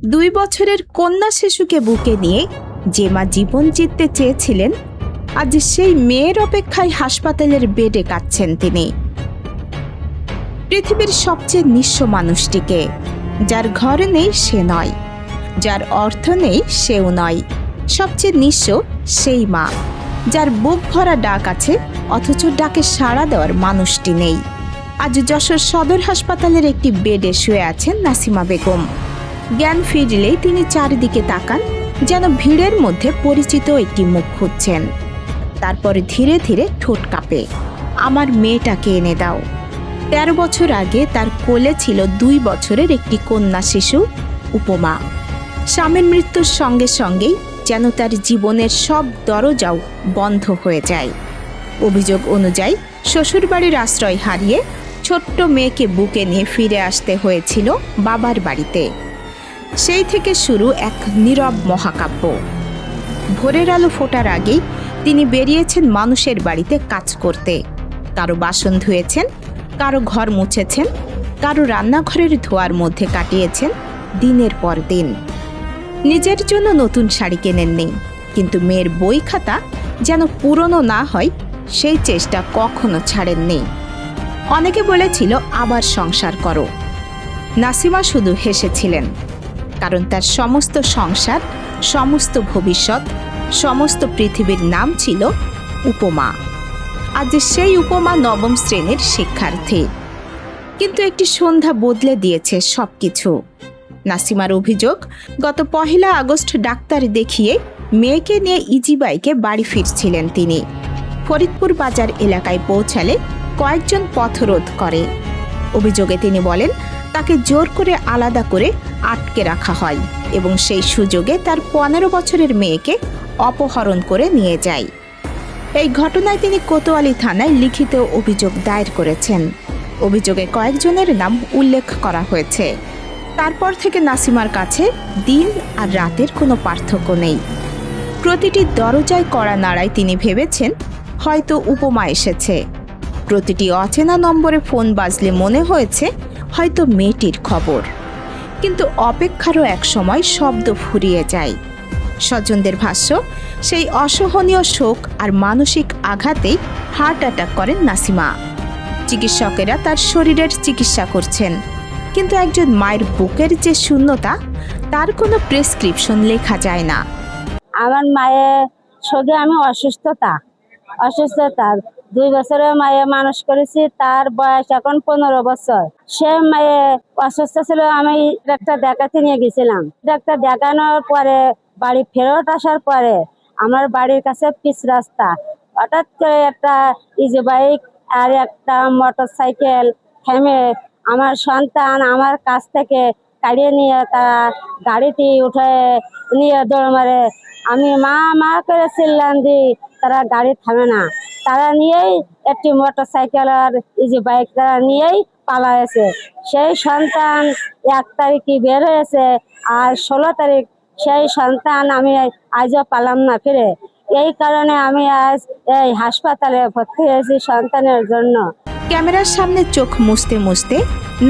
2 বছরের কন্যা শিশুকে বুকে নিয়ে যে মা জীবন জিততে চেয়েছিলেন, আজ সেই মেয়ের অপেক্ষায় হাসপাতালের বেডে কাঁদছেন তিনি। পৃথিবীর সবচেয়ে নিঃস্ব মানুষটিকে, যার ঘর নেই সে নয়, যার অর্থ নেই সেও নয়, সবচেয়ে নিঃস্ব সেই মা, যার বুক ভরা ডাক আছে অথচ ডাকে সাড়া দেওয়ার মানুষটি নেই। আজ যশোর সদর হাসপাতালের একটি বেডে শুয়ে আছেন নাসিমা বেগম। জ্ঞান ফিরলেই তিনি চারিদিকে তাকান, যেন ভিড়ের মধ্যে পরিচিত একটি মুখ খুঁজছেন। তারপরে ধীরে ধীরে ঠোঁট কাঁপে, আমার মেয়েটাকে এনে দাও। 13 বছর আগে তার কোলে ছিল 2 বছরের একটি কন্যা শিশু উপমা। স্বামীর মৃত্যুর সঙ্গে সঙ্গেই যেন তার জীবনের সব দরজাও বন্ধ হয়ে যায়। অভিযোগ অনুযায়ী শ্বশুরবাড়ির আশ্রয় হারিয়ে ছোট্ট মেয়েকে বুকে নিয়ে ফিরে আসতে হয়েছিল বাবার বাড়িতে। সেই থেকে শুরু এক নীরব মহাকাব্য। ভোরের আলো ফোটার আগেই তিনি বেরিয়েছেন মানুষের বাড়িতে কাজ করতে। কারো বাসন ধুয়েছেন, কারো ঘর মুছেছেন, কারো রান্নাঘরের ধোয়ার মধ্যে কাটিয়েছেন দিনের পর দিন। নিজের জন্য নতুন শাড়ি কেনেননি, কিন্তু মেয়ের বই খাতা যেন পুরনো না হয় সেই চেষ্টা কখনো ছাড়েননি। অনেকে বলেছিল আবার সংসার করো, নাসিমা শুধু হেসেছিলেন, কারণ তার সমস্ত সংসার, সমস্ত ভবিষ্যৎ, সমস্ত পৃথিবীর নাম ছিল উপমা। আজ সেই উপমা 9ম শ্রেণীর শিক্ষার্থী। কিন্তু একটি সন্ধ্যা বদলে দিয়েছে সবকিছু। নাসিমার অভিযোগ, গত 1 আগস্ট ডাক্তার দেখিয়ে মেয়েকে নিয়ে ইজি বাইকে বাড়ি ফিরছিলেন তিনি। ফরিদপুর বাজার এলাকায় পৌঁছালে কয়েকজন পথরোধ করে। অভিযোগে তিনি বলেন, তাকে জোর করে আলাদা করে আটকে রাখা হয় এবং সেই সুযোগে তার 15 বছরের মেয়েকে অপহরণ করে নিয়ে যায়। এই ঘটনায় তিনি কোতোয়ালি থানায় লিখিত অভিযোগ দায়ের করেছেন। অভিযোগে কয়েকজনের নাম উল্লেখ করা হয়েছে। তারপর থেকে নাসিমার কাছে দিন আর রাতের কোনো পার্থক্য নেই। প্রতিটি দরজায় কড়া নাড়ায় তিনি ভেবেছেন হয়তো উপমা এসেছে। প্রতিটি অচেনা নম্বরে ফোন বাজলে মনে হয়েছে হয়তো মেয়েটির খবর। কিন্তু অপেক্ষারও এক সময় শব্দ ফুরিয়ে যায়। স্বজনদের ভাষ্য, সেই অসহনীয় শোক আর মানসিক আঘাতেই হার্ট অ্যাটাক করেন নাসিমা। চিকিৎসকেরা তার শরীরের চিকিৎসা করছেন, কিন্তু একজন মায়ের বুকের যে শূন্যতা, তার কোনো প্রেসক্রিপশন লেখা যায় না। আমার মায়ের সঙ্গে আমি অসুস্থতা 2 বছরে মায়ে মানুষ করেছি, তার বয়স এখন 15 বছর। সে মায়ে অসুস্থ ছিল, আমি ডাক্তার দেখাতে নিয়ে গেছিলাম। ডাক্তার দেখানোর পরে বাড়ি ফেরত আসার পরে আমার বাড়ির কাছে পিচ রাস্তা, হঠাৎ করে একটা ইজি বাইক আর একটা মোটর সাইকেল থেমে আমার সন্তান আমার কাছ থেকে কাড়িয়ে নিয়ে তারা গাড়িতে উঠে নিয়ে দৌড় মারে। আমি মা মা করে চিল্লান দিই, তারা গাড়ি থামে না। তারা নিয়েই একটি মোটর সাইকেল আর ইজি বাইক তারা নিয়েই পালায়েছে। সেই সন্তান 1 তারিখে বের হয়েছে, আর 16 তারিখ সেই সন্তান আমি আজও পালাম না ফিরে। এই কারণে আমি আজ এই হাসপাতালে ভর্তি হয়েছি সন্তানের জন্য। ক্যামেরার সামনে চোখ মুছতে মুছতে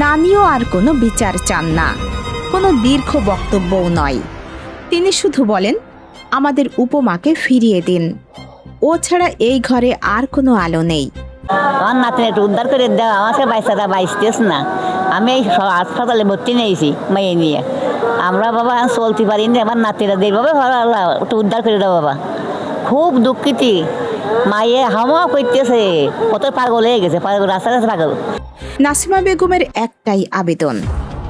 নানিও আর কোনো বিচার চান না, কোনো দীর্ঘ বক্তব্যও নয়। তিনি শুধু বলেন, আমাদের উপমাকে ফিরিয়ে দিন। ও ছাড়া এই ঘরে আর কোনো আলো নেই। আমার নাতিনে একটু উদ্ধার করে দেওয়া, আমাকে বাচ্চাটা বাইসতেস না। আমি এই হাসপাতালে ভর্তি নিয়েছি মেয়ে নিয়ে। আমরা বাবা চলতে পারিনি, আমার নাতিরা দেই বাবা, আল্লাহ একটু উদ্ধার করে দাও বাবা। খুব দুঃখিত, মায়ে হাওয়া করতেছে, কত পাগল হয়ে গেছে, পাগল রাস্তায় পাগল। নাসিমা বেগমের একটাই আবেদন,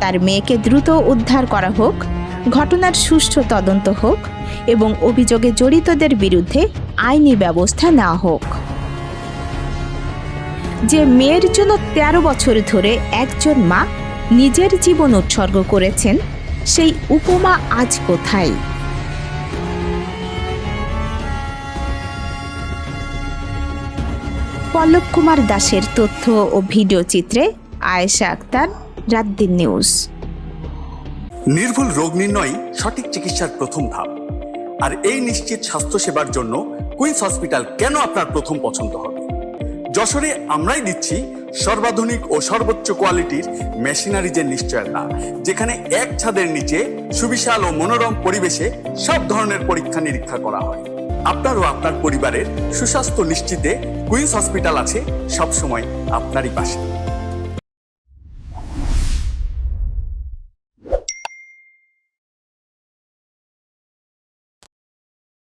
তার মেয়েকে দ্রুত উদ্ধার করা হোক, ঘটনার সুষ্ঠু তদন্ত হোক এবং অভিযোগে জড়িতদের বিরুদ্ধে আইনি ব্যবস্থা নেওয়া হোক। যে মেয়ের জন্য 13 বছর ধরে একজন মা নিজের জীবন উৎসর্গ করেছেন, সেই উপমা আজ কোথায়? পল্লব কুমার দাসের তথ্য ও ভিডিও চিত্রে আয়েশা আক্তার, রাতদিন নিউজ। নির্ভুল রোগ নির্ণয় সঠিক চিকিৎসার প্রথম ধাপ, আর এই নিশ্চিত স্বাস্থ্যসেবার জন্য কুইন্স হসপিটাল কেন আপনার প্রথম পছন্দ হবে। যশোরে আমরাই দিচ্ছি সর্বাধুনিক ও সর্বোচ্চ কোয়ালিটির মেশিনারিজের নিশ্চয়তা, যেখানে এক ছাদের নিচে সুবিশাল ও মনোরম পরিবেশে সব ধরনের পরীক্ষা নিরীক্ষা করা হয়। আপনার ও আপনার পরিবারের সুস্বাস্থ্য নিশ্চিতে কুইন্স হসপিটাল আছে সবসময় আপনারই পাশে।